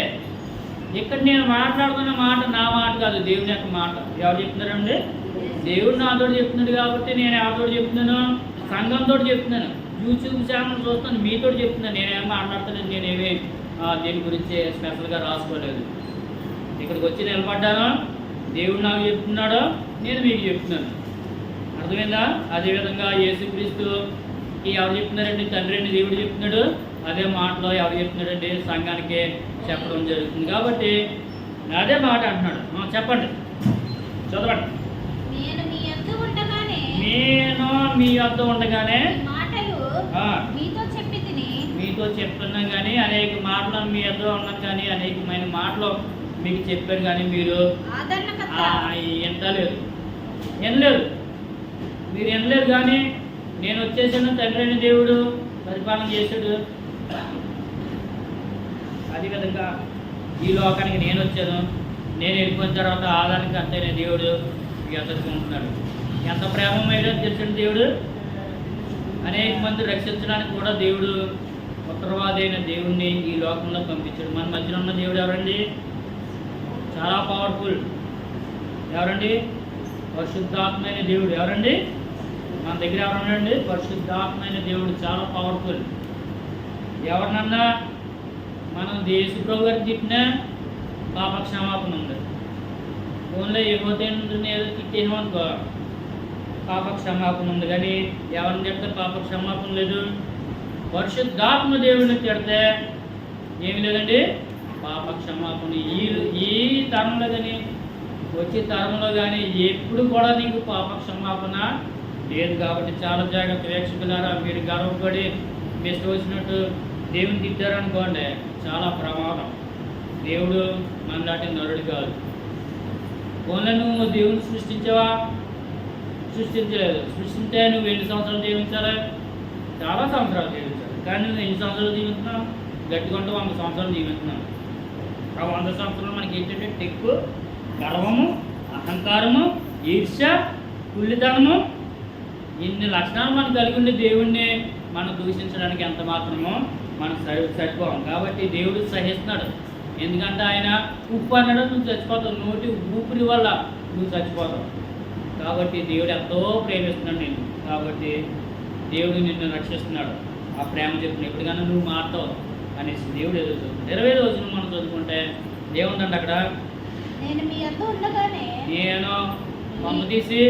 ఇక్కడ నేను మాట్లాడుతున్న మాట నా మాట కాదు, దేవుని యొక్క మాట. ఎవరు చెప్తున్నారండి? దేవుడు నాతో చెప్తున్నాడు కాబట్టి నేను ఎవరితో చెప్తున్నాను? సంఘంతో చెప్తున్నాను. యూట్యూబ్ ఛానల్ చూస్తాను, మీతో చెప్తున్నాను. నేనేం మాట్లాడుతున్నాను, నేనేమి దీని గురించి స్పెషల్గా రాసుకోలేదు. ఇక్కడికి వచ్చి నిలబడ్డాను, దేవుడు నాకు చెప్తున్నాడో నేను మీకు చెప్తున్నాను. అర్థమైందా? అదేవిధంగా యేసుక్రీస్తుకి ఎవరు చెప్తున్నారండి? తండ్రి అని దేవుడు చెప్తున్నాడు. అదే మాటలో ఎవరు చెప్తున్నాడండి? సంఘానికి చెప్పడం జరుగుతుంది. కాబట్టి అదే మాట అంటున్నాడు. చెప్పండి, చదవండి. నేను మీ యొద్ద ఉండగానే మీతో చెప్తున్నా కానీ అనేక మాటలు మీ యొద్ద ఉన్నాను కానీ అనేకమైన మాటలు మీకు చెప్పారు కానీ మీరు వినలేదు. మీరు వినలేదు కానీ నేను వచ్చేసాను, తండ్రి అయిన దేవుడు పరిపాలన చేశాడు. అదేవిధంగా ఈ లోకానికి నేను వచ్చాను, నేను వెళ్ళిపోయిన తర్వాత ఆదానికి అంతైన దేవుడు ఎదుర్కొంటున్నాడు. ఎంత ప్రేమమైనా తెలిసిన దేవుడు అనేక మంది రక్షించడానికి కూడా దేవుడు ఉత్తరవాదైన దేవుడిని ఈ లోకంలో పంపించాడు. మన మధ్యలో ఉన్న దేవుడు ఎవరండి? చాలా పవర్ఫుల్. ఎవరండి? పరిశుద్ధాత్మైన దేవుడు. ఎవరండి? మన దగ్గర ఎవరున్నాడండి? పరిశుద్ధాత్మైన దేవుడు, చాలా పవర్ఫుల్. ఎవరినన్నా మనం యేసుప్రభు గారికి తిట్టినా పాప క్షమాపణ ఉంది. ఓన్లీ ఏదో తిట్టేమనుకో పాప క్షమాపణ ఉంది, కానీ ఎవరిని తిడితే పాప క్షమాపణ లేదు. పరిశుద్ధాత్మ దేవుడిని తిడితే ఏమి లేదండి, పాప క్షమాపణ. ఈ తరంలో కానీ వచ్చే తరంలో కానీ ఎప్పుడు కూడా నీకు పాప క్షమాపణ లేదు. కాబట్టి చాలా జాగ్రత్త వీక్షకులారా. మీరు గర్వపడి మీ ఇష్టం వచ్చినట్టు దేవుని తిట్టారనుకోండి, చాలా ప్రమాదం. దేవుడు మనలాంటి నరుడు కాదు. ఓన్లీ నువ్వు దేవుని సృష్టించావా? సృష్టించలేదు. సృష్టించే నువ్వు ఎన్ని సంవత్సరాలు జీవించాలి? చాలా సంవత్సరాలు జీవించాలి. కానీ నువ్వు ఎన్ని సంవత్సరాలు జీవిస్తున్నావు? గట్టిగా 100 సంవత్సరాలు జీవిస్తున్నావు. ఆ 100 సంవత్సరాలు మనకి ఏంటంటే టెక్కు, గర్వము, అహంకారము, ఈర్ష్య, కుళ్ళితనము, ఇన్ని లక్షణాలు మనకు కలిగి ఉండే దేవుణ్ణి మనం దూషించడానికి ఎంత మాత్రమో మనకు సరిపోం. కాబట్టి దేవుడు సహిస్తున్నాడు. ఎందుకంటే ఆయన ఉప్పు అన్నాడు, నువ్వు చచ్చిపోతావు. నోటి ఊపిరి వల్ల నువ్వు చచ్చిపోతావు. కాబట్టి దేవుడు ఎంతో ప్రేమిస్తున్నాడు నేను. కాబట్టి దేవుడు నిన్ను రక్షిస్తున్నాడు. ఆ ప్రేమ చెప్పిన ఎప్పటికైనా నువ్వు మారుతావు అనేసి దేవుడు ఎదుగుతుంది. 20 రోజులు మనం చదువుకుంటే ఏముందండి అక్కడ? నేను మీ యొద్ద ఉండగానే నేను మమ్మ తీసి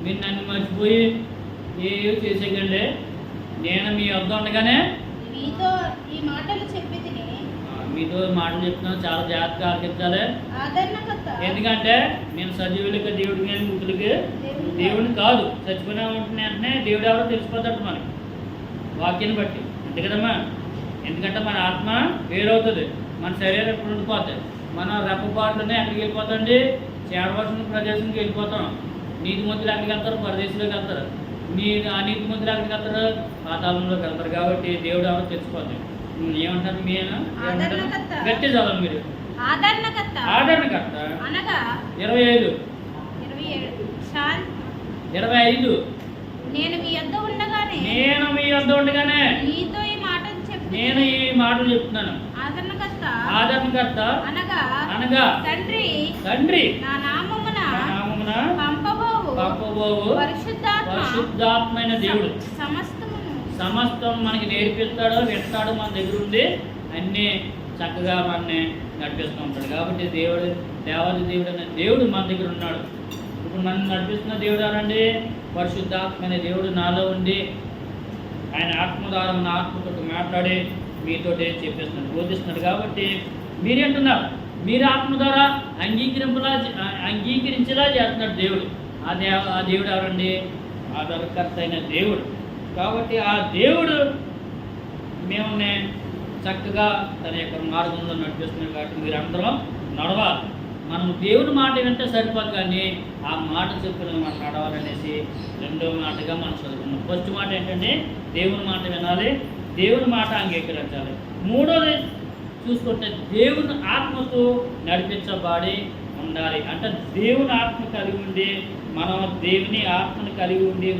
మీరు నన్ను మర్చిపోయి ఏ చేసేకండి, నేను మీ వద్ద ఉండగానే మీతో ఈ మాటలు చెప్పి తిని మీతో మాటలు చెప్తున్నాను, చాలా జాగ్రత్తగా ఆలకించాలి. ఆదరణకర్త ఎందుకంటే నేను సజీవులకి దేవుడికి కానీ మృతులకి దేవుడిని కాదు. చచ్చిపోయిన వెంటనే దేవుడు ఎవరో తెలిసిపోతాడు మనకి వాక్యాన్ని బట్టి, అంతే కదమ్మా. ఎందుకంటే మన ఆత్మ వేరవుతుంది, మన శరీరం ఎప్పుడు ఉండిపోతుంది. మన రెప్పపాట్లోనే ఎక్కడికి వెళ్ళిపోతాండి? చేరవలసిన ప్రదేశానికి వెళ్ళిపోతాం. నీతిమంతులు ఎక్కడికి వెళ్తారు? పరదేశంలోకి వెళ్తారు. అనీతిమంతులు ఎక్కడికి వెళ్తారు? పాతాళంలోకి వెళ్తారు. కాబట్టి దేవుడు ఎవరో తెలిసిపోతాడు. ఏమంటారు మీరు? గట్టి చదవాలి మీరు. ఆదరణకర్త అనగా అనగా 25 నేను మీ యొద్ద ఉండగానే మీతో ఈ మాటలు చెప్పి నేను ఈ మాటలు చెప్తున్నాను. ఆదరణకర్త అనగా తండ్రి నా నామమున పంపబోవు పరిశుద్ధాత్మైన దేవుడు సమస్తం మనకి నేర్పిస్తాడు, వింటాడు, మన దగ్గర ఉండి అన్నీ చక్కగా మనని నడిపిస్తూ ఉంటాడు. కాబట్టి దేవాది దేవుడు అనే దేవుడు మన దగ్గర ఉన్నాడు. ఇప్పుడు నన్ను నడిపిస్తున్న దేవుడు ఎవరండి? పరిశుద్ధాత్మ అనే దేవుడు నాలో ఉండి ఆయన ఆత్మ ద్వారా మన ఆత్మతో మాట్లాడి మీతోటి చెప్పేస్తున్నాడు, బోధిస్తున్నాడు. కాబట్టి మీరేంటున్నారు? మీరు ఆత్మ ద్వారా అంగీకరించేలా చేస్తున్నాడు దేవుడు. ఆ దేవుడు ఎవరండి? ఆధారకర్త అయిన దేవుడు. కాబట్టి ఆ దేవుడు మిమ్మల్ని చక్కగా తన యొక్క మార్గంలో నడిపిస్తున్నాడు. కాబట్టి మీరందరూ నడవాలి. మనం దేవుని మాట వింటే సరిపోదు, కానీ ఆ మాట చెప్పిన మనం నడవాలనేసి రెండో మాటగా మనం చదువుకున్నాం. ఫస్ట్ మాట ఏంటంటే దేవుని మాట వినాలి, దేవుని మాట అంగీకరించాలి. మూడోది చూసుకుంటే దేవుని ఆత్మతో నడిపించబడి ఉండాలి. అంటే దేవుని ఆత్మ కలిగి ఉండి మనం దేవుని ఆత్మను కలిగి ఉండి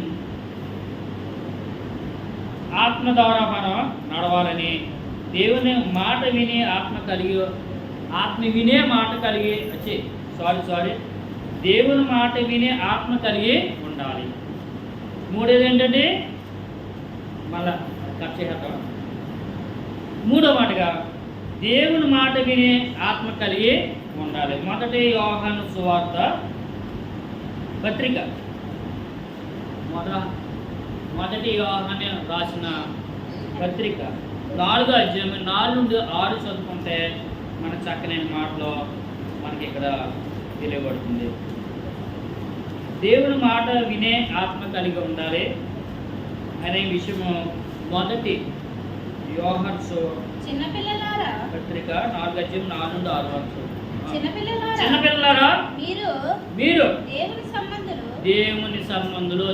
ఆత్మ ద్వారా మనం నడవాలని, దేవుని మాట విని ఆత్మ వినే మాట కలిగి దేవుని మాట వినే ఆత్మ కలిగి ఉండాలి. మూడోది ఏంటంటే మళ్ళా కట్ చేద్దాం. మూడో మాటగా దేవుని మాట వినే ఆత్మ కలిగి ఉండాలి. మొదటి యోహాను సువార్త పత్రిక మొదటి యోహాను రాసిన పత్రిక 4వ అధ్యాయం 4 నుండి 6 చదువుకుంటే మన చక్కనైన మాటలో మనకి ఇక్కడ తెలియబడుతుంది. దేవుని మాట వినే ఆత్మ కలిగి ఉండాలి అనే విషయము మొదటి యోహాను పత్రిక 4వ అధ్యాయం 4 నుండి 6 వరకు. చిన్నపిల్లలారా మీరు దేవుని సంబంధులు.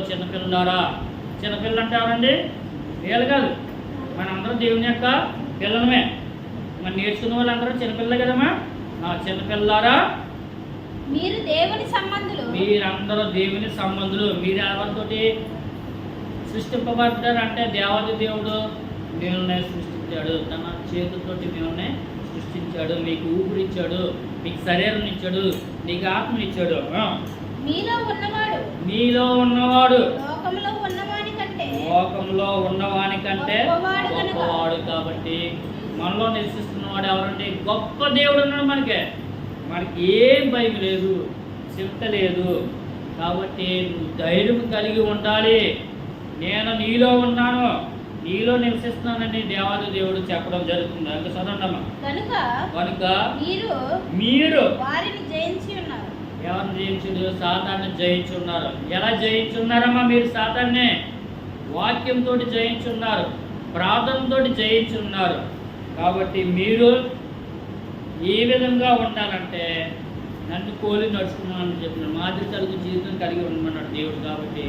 చిన్నపిల్లలు అంటే ఎవరండి? వీళ్ళు కాదు, మనందరం దేవుని యొక్క పిల్లలమే. మనం నేర్చుకున్న వాళ్ళందరూ చిన్నపిల్లలే కదమ్మా. చిన్నపిల్లలారా మీరందరూ దేవుని సంబంధులు. మీరు ఎవరితోటి సృష్టింపబడ్డారు అంటే దేవాది దేవుడు మిమ్మల్ని సృష్టించాడు, తన చేతులతోటి మిమ్మల్ని సృష్టించాడు, మీకు ఊపిరిచ్చాడు, మీకు శరీరం ఇచ్చాడు, నీకు ఆత్మనిచ్చాడు. మీలో ఉన్నవాడు లోకంలో ఉన్నవాని కంటే గొప్పవాడు. కాబట్టి మనలో నివసిస్తున్నవాడు ఎవరంటే గొప్ప దేవుడు ఉన్నాడు. మనకి ఏం భయం లేదు, చింత లేదు. కాబట్టి నువ్వు ధైర్యం కలిగి ఉండాలి. నేను నీలో ఉన్నాను, నీలో నివసిస్తున్నానని దేవాది దేవుడు చెప్పడం జరుగుతుంది. అందుకే చదవండమ్మా. కనుక మీరు వారిని జయించి ఉన్నారు. ఎవరిని జయించుడు? సాతాన్ని జయించి ఉన్నారు. ఎలా జయించున్నారమ్మా? మీరు సాతాన్ని వాక్యంతో జయించున్నారు, ప్రార్థనతో జయించున్నారు. కాబట్టి మీరు ఏ విధంగా ఉండాలంటే నన్ను కోలి నడుచుకున్నానని చెప్పినాడు. మాదిరి కలిగి జీవితం కలిగి ఉండమన్నాడు దేవుడు. కాబట్టి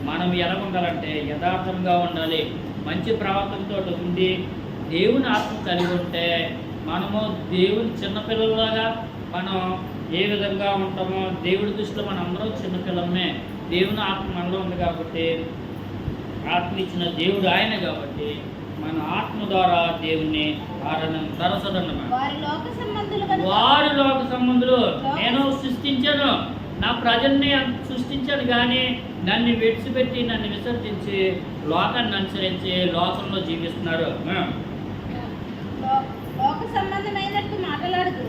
మనం ఎలా ఉండాలంటే యథార్థంగా ఉండాలి, మంచి ప్రవర్తనతో ఉండి దేవుని ఆత్మ కలిగి ఉంటే మనము దేవుని చిన్నపిల్లలాగా మనం ఏ విధంగా ఉంటామో దేవుడి దృష్టిలో మనం అందరం చిన్నపిల్లమే. దేవుని ఆత్మ మనలో ఉంది కాబట్టి, ఆత్మ ఇచ్చిన దేవుడు ఆయన కాబట్టి మన ఆత్మ ద్వారా దేవుణ్ణి ఆరాధన తరసదన్నమాట. వారు లోక సంబంధులు. నేను సృష్టించాను, నా ప్రజల్ని సృష్టించాను, కానీ నన్ను విడిచిపెట్టి నన్ను విసర్జించి లోకాన్ని అనుసరించి లోకంలో జీవిస్తున్నారు. లోక సంబంధమైనట్టు మాట్లాడుతూ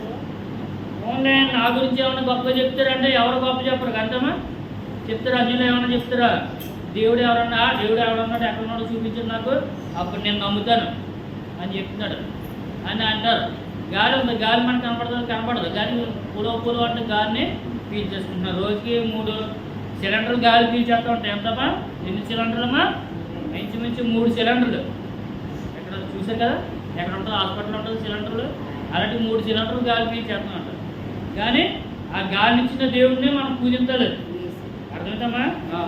ఓన్లీ నా గురించి ఏమైనా గొప్పగా చెప్తారంటే ఎవరు గొప్ప చెప్పరు అంతమా చెప్తారు. అన్యులు ఏమైనా చెప్తారా? దేవుడు ఎవరన్నాడు ఎక్కడున్నాడో చూపించు నాకు, అప్పుడు నేను నమ్ముతాను అని చెప్తున్నాడు అని అంటారు. గాలి ఉంది, గాలి మనకు కనపడదు. గాలి పులో అంటే గాలిని పీల్చేసుకుంటున్నారు. రోజుకి 3 సిలిండర్లు గాలి పీల్చేస్తూ ఉంటాయి. ఎంతమ్మా? ఎన్ని సిలిండర్లమ్మా? ఇంచుమించు 3 సిలిండర్లు. ఎక్కడ చూసారు కదా, ఎక్కడ ఉంటుంది హాస్పిటల్ ఉంటుంది సిలిండర్లు, అలాంటి 3 సిలిండర్లు గాలి పీల్చేస్తూ ఉంటారు. కానీ ఆ గాలి ఇచ్చిన దేవుడిని మనం పూజించాలి. అర్థమవుతామా?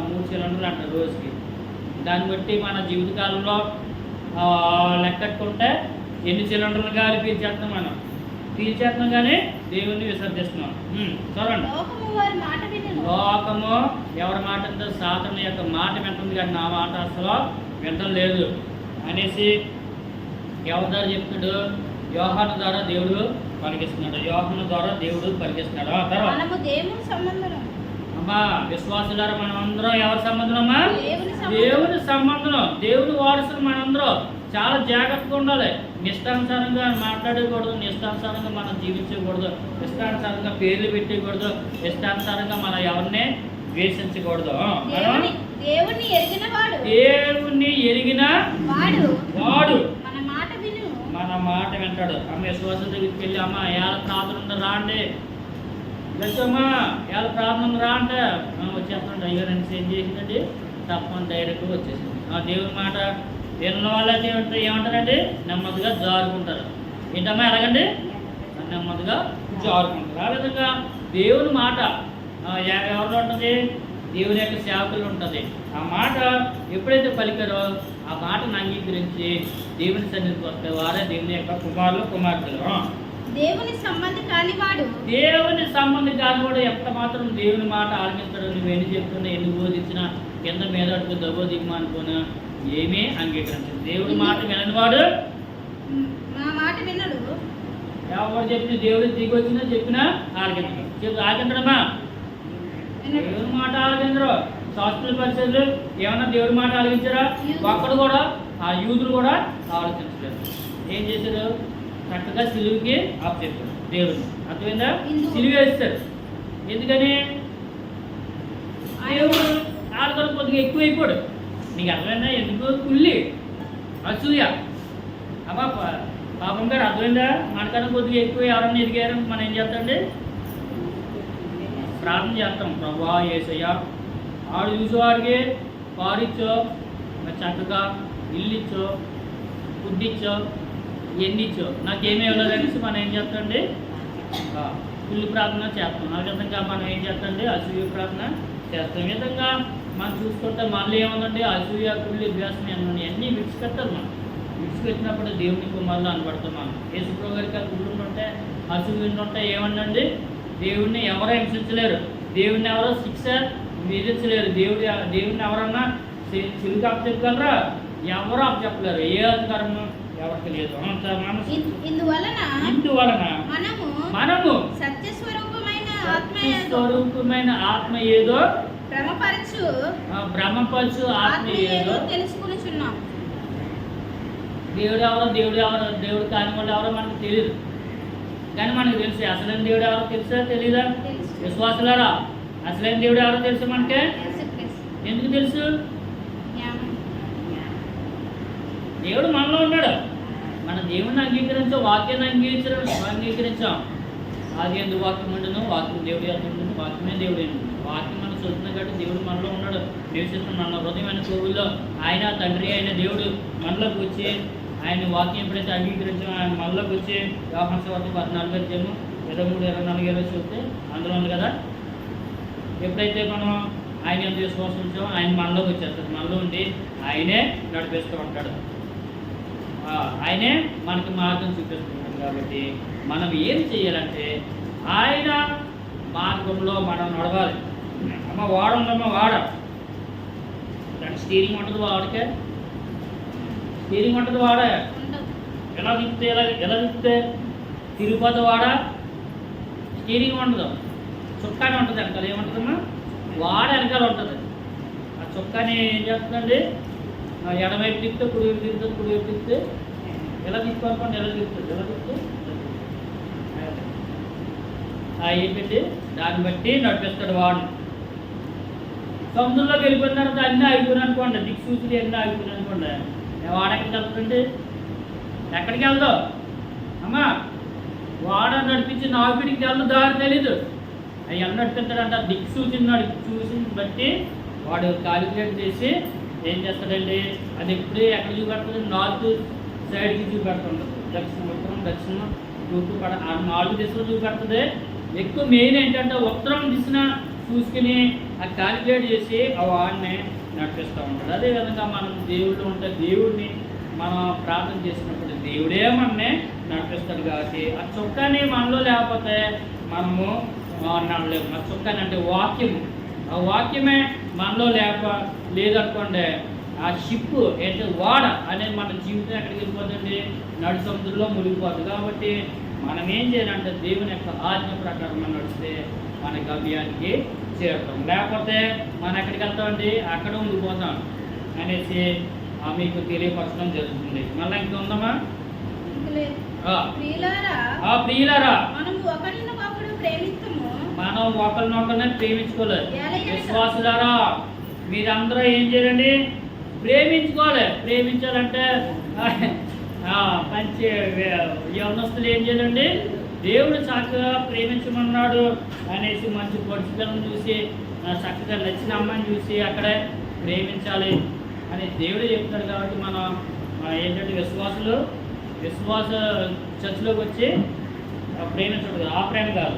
3 సిలిండర్లు అంటారు రోజుకి. దాన్ని బట్టి మన జీవితకాలంలో లెక్కట్టుకుంటే ఎన్ని సిలిండర్లు గాలి పీల్చేస్తున్నాం మనం. పీల్చేస్తున్నాం కానీ దేవుణ్ణి విసర్జిస్తున్నాం. చూడండి, లోకము ఎవరి మాట అంటే సాతాను యొక్క మాట వింటుంది కానీ నా మాట అసలు వింటం లేదు అనేసి ఎవరి ద్వారా చెప్తున్నాడు? యోహాను ద్వారా దేవుడు పలికిస్తున్నాడు. యోహాను ద్వారా దేవుడు పలికిస్తున్నాడు. అమ్మా విశ్వాసులారా, మనం అందరం ఎవరి సంబంధం అమ్మా? దేవుని సంబంధం. దేవుని వారసులు మనందరం. చాలా జాగ్రత్తగా ఉండాలి. నిష్టానుసారంగా మాట్లాడకూడదు, నిష్టానుసారంగా మనం జీవించకూడదు, ఇష్టానుసారంగా పేర్లు పెట్టకూడదు, ఇష్టానుసారంగా మనం ఎవరిని ద్వేషించకూడదు. దేవుణ్ణి ఎరిగిన వాడు మన మాట వింటాడు. అమ్మ విశ్వాసం దగ్గరికి వెళ్ళి, అమ్మ ఏళ్ళ ప్రార్థన రా అంటే, వచ్చమ్మా ఏళ్ళ ప్రార్థన రా అంటే వచ్చేస్తాడు. అయ్యో నేను ఏం చేసిందండి తప్పని డైరెక్ట్గా వచ్చేసింది. దేవుని మాట విన్న వాళ్ళైతే ఏమంటారండి? నెమ్మదిగా జారుకుంటారు. ఏంటమ్మా ఎలాగండి? నెమ్మదిగా జారుకుంటారు. ఆ విధంగా దేవుని మాట ఎవరిలో ఉంటుంది? దేవుని యొక్క సేవకులు ఉంటుంది. ఆ మాట ఎప్పుడైతే పలికారో ఆ మాటను అంగీకరించి దేవుని సన్నిధికి వస్తే వారే దేవుని యొక్క కుమారులు కుమార్తెలు. దేవుని సంబంధి కానివాడు ఎంత మాత్రం దేవుని మాట ఆలకించడం. నువ్వు ఎన్ని చెప్తున్నా, ఎన్ని బోధించినా, కింద మీద అడుగు దబ్బో దిగుమా అనుకున్నా ఏమీ అంగీకరించదు. దేవుడి మాట విననివాడు ఎవరు చెప్పిన దేవుడు దిగి వచ్చినా చెప్పినా ఆలకించడం. ఆలకించడమా? దేవుడి మాట ఆలకించరు. శాస్త్రుల పరిస్థితులు ఏమన్నా దేవుడి మాట ఆలకించారా? ఒక్కడు కూడా, ఆ యూదులు కూడా ఆలోచించలేదు. ఏం చేశారు? చక్కగా సిలువుకి ఆఫ్ చెప్పారు దేవుడిని. అర్థమైందా? సిలువ వేస్తారు. ఎందుకని? దేవుడు ఆడతాడు కొద్దిగా ఎక్కువైపోయాడు. నీకు అర్థమైందా? ఎందుకు? కుళ్ళి అసూయ. అబ్బా పాపం గారు అర్థమైందా? మనకన్నా కొద్దిగా ఎక్కువ ఎవరన్నా ఎదిగారు మనం ఏం చేస్తామండి? ప్రార్థన చేస్తాం. ప్రభువా యేసయ్య, ఆడు చూసేవాడికి కారిచ్చో, చక్కగా ఇల్లు ఇచ్చో, ఫుడ్ ఇచ్చో, ఎన్ని ఇచ్చో, నాకేమీ ఇవ్వలేదనేసి మనం ఏం చేస్తామండి? కుళ్ళి ప్రార్థన చేస్తాం. ఆ విధంగా మనం ఏం చేస్తామండి? అసూయ ప్రార్థన చేస్తాం. ఈ విధంగా మనం చూసుకుంటే మనలో ఏముందండి? అసూయ, కుళ్ళి, ద్వేషం ఏమన్నా అన్నీ విడిచిపెట్టాలి. మనం విడిచిపెట్టినప్పుడు దేవుని కుమారులు అనబడతాం. మనం యేసుప్రభు గారికి ఆ కుళ్ళు ఉంటే, అసూయ ఉంటే ఏమన్నండి? దేవుణ్ణి ఎవరో హింసించలేరు, దేవుణ్ణి ఎవరో శిక్ష విధించలేరు. దేవుణ్ణి ఎవరన్నా చిలుక అప్పచెప్పగలరా? ఎవరో అప్పచెప్పలేరు. ఏ అధికారము ఎవరికి లేదు. ఇందువలన మనము సత్యస్వరూపమైన ఆత్మ ఏదో భ్రమపరచు ఆత్మ ఏదో తెలుసుకునిచున్నాం. దేవుడు దేవుడు కాని వాళ్ళు ఎవరో మనకు తెలియదు, కానీ మనకు తెలుసు. అసలైన దేవుడు ఎవరో తెలుసా? తెలీదా? విశ్వాసులారా, అసలైన దేవుడు ఎవరో తెలుసు మనకే? ఎందుకు తెలుసు? దేవుడు మనలో ఉన్నాడు. మన దేవుడిని అంగీకరించాం, వాక్యాన్ని అంగీకరించాం. అది ఎందుకు వాక్యం ఉండను? వాక్యం దేవుడు ఎంత ఉంటుంది? వాక్యమే దేవుడు. వాక్యం మనం చూస్తున్నాం కాబట్టి దేవుడు మనలో ఉన్నాడు, నివసిస్తున్నాడు. మన హృదయమైన కోవుల్లో ఆయన తండ్రి అయిన దేవుడు మనలోకి వచ్చి, ఆయన వాక్యం ఎప్పుడైతే అంగీకరించామో ఆయన మనలోకి వచ్చి, యోహాను సువార్త 14 23, 24 చూస్తే అందులో ఉంది కదా. ఎప్పుడైతే మనం ఆయన ఎంత విశ్వాసం ఉంచామో ఆయన మనలోకి వచ్చేస్తాడు. మనలో ఉండి ఆయనే నడిపిస్తూ ఉంటాడు. ఆయనే మనకి మార్గం చూపిస్తున్నాడు. కాబట్టి మనం ఏం చేయాలంటే ఆయన మార్గంలో మనం నడవాలి. అమ్మ వాడందమ్మా, వాడ దానికి స్టీరింగ్ ఉంటుంది. వాడికే స్టీరింగ్ ఉంటుంది. వాడ ఎలా తిప్పితే తిరుపతి వాడ స్టీరింగ్ ఉండదు, చుక్కానే ఉంటుంది. వెనకాల ఏముంటుందమ్మా? వాడ వెనకాల ఉంటుంది. చొక్కాని ఏం చేస్తుందండి, ఎడమవైపు తిప్పితే కుడివైపు తిప్పుతుంది, కుడివైపు తిప్పితే ఎలా తిప్పుకోనుకోండి, ఎలా తిప్పుతుంది, ఎలా తిప్పుతుంది ఏంటండి, దాన్ని బట్టి నడిపిస్తాడు వాడు. సముద్రంలోకి వెళ్ళిపోయిన తర్వాత అన్నీ ఆగిపోయినాయి అనుకోండి, దిక్సూచులు అన్నీ ఆగిపోయినాయి అనుకోండి, వాడెక్కడికి వెళ్తుందండి, ఎక్కడికి వెళ్దాం అమ్మా, వాడ నడిపించి నావిడికి వెళ్దాం, దారి తెలీదు, అవి ఎలా నడిపిస్తాడంట, దిక్సూచిని చూసి బట్టి వాడు కాలిక్యులేట్ చేసి ఏం చేస్తాడండి, అది ఎప్పుడే ఎక్కడ చూపెడుతుంది, నార్త్ సైడ్కి చూపెడుతుంటుంది, దక్షిణ ఉత్తరం దక్షిణం తూర్పు పడ ఆ 4 దిశలు చూపెడుతుంది. ఎక్కువ మెయిన్ ఏంటంటే ఉత్తరం దిశన చూసుకుని ఆ కాలిక్యులేట్ చేసి ఆ వాడిని నడిపిస్తూ ఉంటాడు. అదేవిధంగా మనం దేవుడు ఉంటే దేవుడిని మనం ప్రార్థన చేసినప్పుడు దేవుడే మనని నడిపిస్తాడు. కాబట్టి ఆ చొక్కాని మనలో లేకపోతే మనము నడలేము. ఆ చొక్కాని అంటే వాక్యము, ఆ వాక్యమే మనలో లేదనుకోండి, ఆ షిప్ ఏంటి వాడ అనేది మన జీవితం ఎక్కడికి వెళ్ళిపోతుంది, నడు సముద్రంలో మునిగిపోతుంది. కాబట్టి మనం ఏం చేయాలంటే దేవుని యొక్క ఆజ్ఞ ప్రకారం మనం నడిస్తే మన గమ్యానికి చేరుతాం. లేకపోతే మనం ఎక్కడికి వెళ్తామండి, అక్కడ ఉండిపోతాం అనేసి మీకు తెలియపరచడం జరుగుతుంది. మళ్ళీ ఇంకా ఉందమ్మా, ప్రియులారా మనం ఒకరినొకరిని ప్రేమించుకోలేదు. విశ్వాసులారా మీరందరూ ఏం చేయాలండి, ప్రేమించుకోవాలి. ప్రేమించాలంటే మంచి యవనస్తులు ఏం చేయాలండి, దేవుడు చక్కగా ప్రేమించమన్నాడు అనేసి మంచి పరిస్థితులను చూసి చక్కగా నచ్చిన అమ్మాయిని చూసి అక్కడే ప్రేమించాలి అని దేవుడు చెప్తాడు. కాబట్టి మనం ఏంటంటే విశ్వాస చర్చలోకి వచ్చి ప్రేమించడం ఆ ప్రేమ కాదు,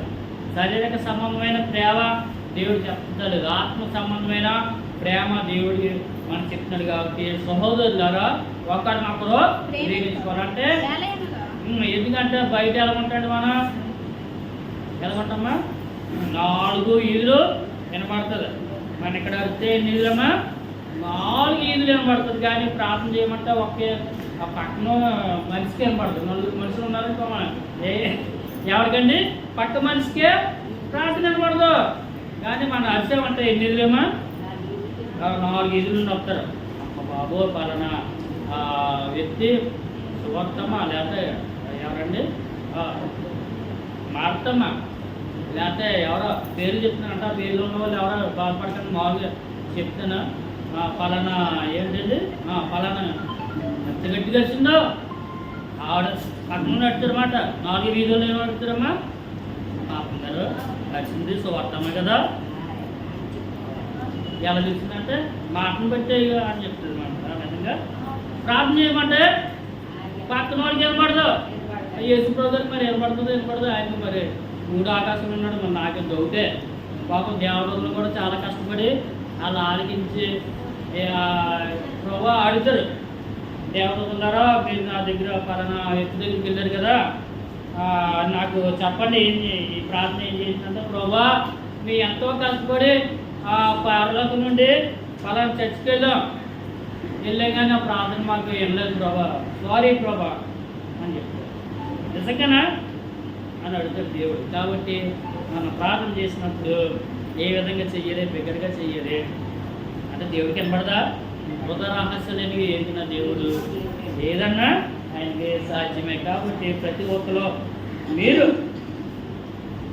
శారీరక సంబంధమైన ప్రేమ దేవుడు చెప్తాడు, ఆత్మ సంబంధమైన ప్రేమ దేవుడికి మనం చెప్తున్నాడు. కాబట్టి సహోదరులారా ఒకరినొకరు ప్రేమించుకోవాలంటే, ఎందుకంటే బయట ఎలా ఉంటాడు, మనం ఎలా ఉంటామా, 4 ఈదులు వినపడుతుంది. మన ఇక్కడ వస్తే ఎన్ని ఈదులమ్మా, 4 ఈదులు వినపడుతుంది. కానీ ప్రార్థన చేయమంటే ఒకే ఆ పక్కన మనిషికి వినపడుతుంది. 4 మనుషులు ఉన్నారనుకో, ఎవరికండి పక్క మనిషికే ప్రార్థన వినపడదు. కానీ మనం అరిసామంటే ఎన్ని ఈదులేమా, 4 ఈదులు నొప్పుతారు. అమ్మ బాబో పలానా వ్యక్తి సువర్తమ్మ, లేకపోతే ఎవరండి మార్తమ్మ, లేకపోతే ఎవరో పేరు చెప్తున్నారంట, పేర్లు ఉన్న వాళ్ళు ఎవరో బాధపడకండి, మామూలుగా చెప్తాను, పలానా ఏంటండి పలానా ఎంత గట్టిగా వచ్చిందో ఆవిడ పక్కన నడుతారన్నమాట. 4 వీధులు ఏమో నడుతారమ్మా, పాపం గారు వచ్చింది సువర్తమ్మ కదా, ఎలా తెలిసిందంటే మాటను బట్టే అని చెప్తుంది అన్నమాట. ఆ విధంగా ప్రార్థన చేయమంటే పక్కన వాళ్ళకి ఏర్పడదు, యేసు బ్రదర్ మరి ఏర్పడుతుంది ఆయన మరి 3 ఆకాశం ఉన్నాడు. మరి నాకే డౌటే, పాపం దేవతలు కూడా చాలా కష్టపడి వాళ్ళు ఆలకించి ప్రభు అడుగుతారు, దేవతలున్నారా మీరు నా దగ్గర పలానా వ్యక్తి దగ్గరికి వెళ్ళారు కదా, నాకు చెప్పండి ఈ ప్రార్థన ఏం చేసిందంటే, ప్రభా మీ ఎంతో కష్టపడి పరలోకం నుండి పలానా చర్చికి వెళ్ళాం కానీ ఆ ప్రార్థన మాకు వెళ్ళలేదు ప్రభా, సారీ ప్రభా అని చెప్తారు. నిజంగానా అని అడుగుతాడు దేవుడు. కాబట్టి మనం ప్రార్థన చేసినప్పుడు ఏ విధంగా చెయ్యాలి, బిగ్గరగా చెయ్యాలి అంటే దేవుడికి వినపడదా, మృత రహస్యాలని ఏంటిన దేవుడు ఏదన్నా ఆయనకి సాధ్యమే. కాబట్టి ప్రతి ఒక్కరు మీరు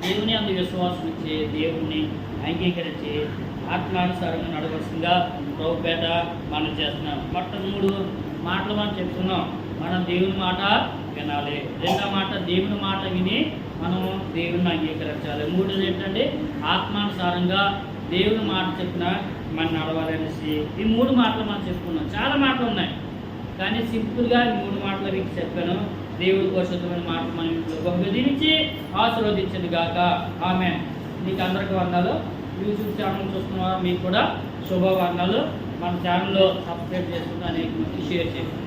దేవుని అందు విశ్వాసం ఇచ్చి దేవుణ్ణి అంగీకరించి ఆత్మానుసారంగా నడవలసిందిగా ప్రభుపేట మనం చేస్తున్నాం. మొత్తం 3 మాటలు మనం చెప్తున్నాం. మనం దేవుని మాట వినాలి, 2వ మాట దేవుని మాట విని మనము దేవుని అంగీకరించాలి, 3వది ఏంటంటే ఆత్మానుసారంగా దేవుని మాట చెప్పిన మనం నడవాలి అనేసి ఈ 3 మాటలు మనం చెప్పుకున్నాం. చాలా మాటలు ఉన్నాయి కానీ సింపుల్గా 3 మాటలు మీకు చెప్పాను. దేవుడి పరిశుద్ధమైన మాటలు మన ఇంట్లో బహుగా దీవించి ఆశీర్వదించింది గాక. ఆమేన్. మీకు అందరికీ వందనాలు. యూట్యూబ్ ఛానల్ చూస్తున్న మీకు కూడా శుభవందనాలు. మన ఛానల్లో సబ్స్క్రైబ్ చేసుకుంటే అనేక మంది షేర్ చేయండి.